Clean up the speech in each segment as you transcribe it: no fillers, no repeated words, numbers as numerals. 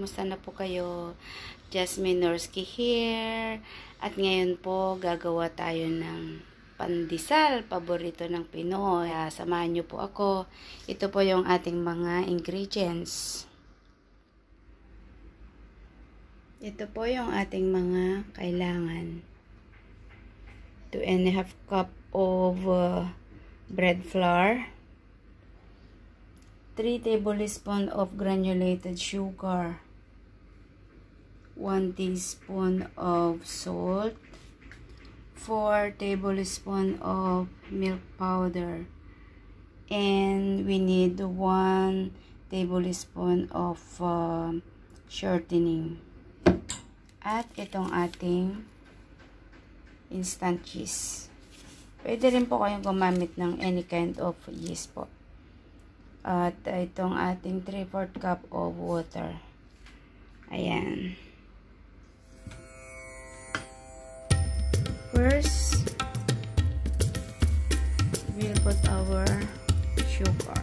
Kamusta na po kayo? Jasmine Norski here. At ngayon po, gagawa tayo ng pandesal, paborito ng Pinoy. Samahan niyo po ako. Ito po yung ating mga ingredients. Ito po yung ating mga kailangan. 2½ cup of bread flour. 3 tablespoons of granulated sugar, 1 teaspoon of salt, 4 tablespoons of milk powder, and we need 1 tablespoon of shortening. At itong ating instant cheese. Pwede rin po kayong gumamit ng any kind of yeast po. At itong ating 3/4 cup of water. Ayan. First, we'll put our sugar.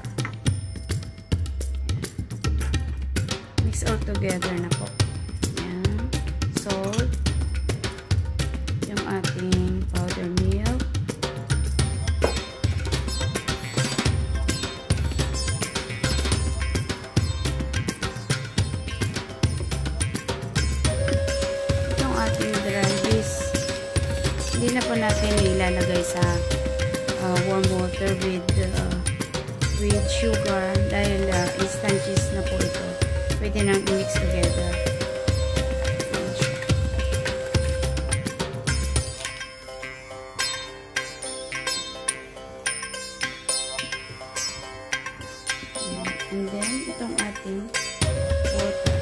Mix all together na po. Ayan. Salt. Yung ating powder milk. Hindi na po natin ilalagay sa warm water with sugar dahil instant cheese na po ito. Pwede nang i-mix together. And then, itong ating water.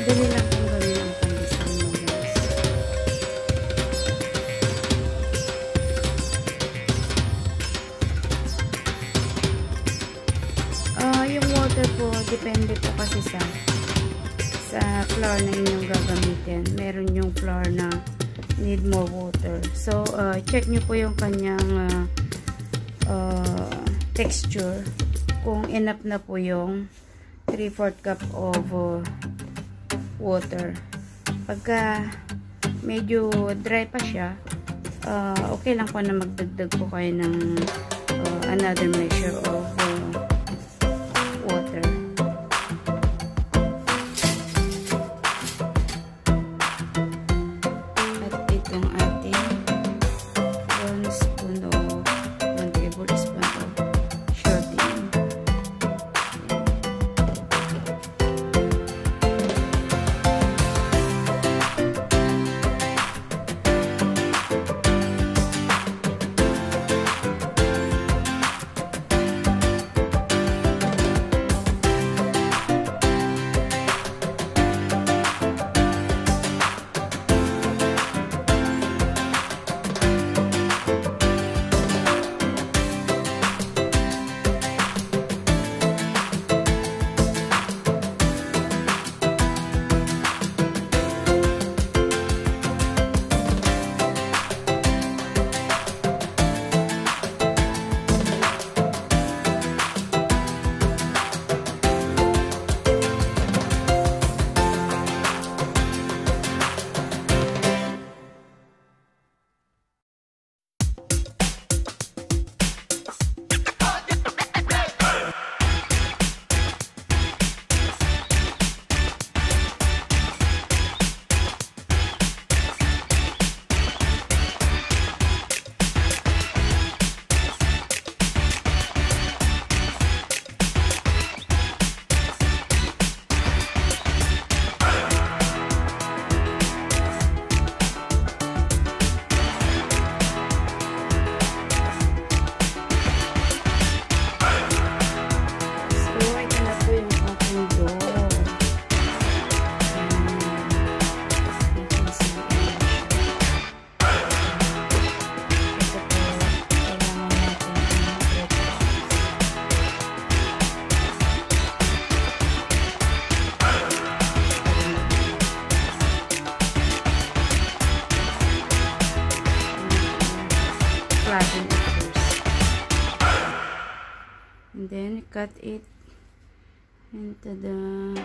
Dali lang kung gawin ang pandesal mo, guys. Yung water po, depende po kasi sa flour na inyong gagamitin. Meron yung flour na need more water. So, check nyo po yung kanyang texture. Kung enough na po yung 3/4 cup of water. Pagka medyo dry pa siya, okay lang po na magdagdag po kayo ng another measure of water. At itong ating 1 tablespoon of shortening. cut it into the middle.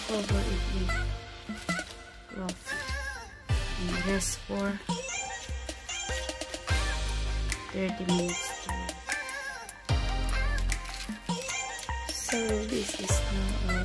Cover it with cloth and rest for 30 minutes. So this is now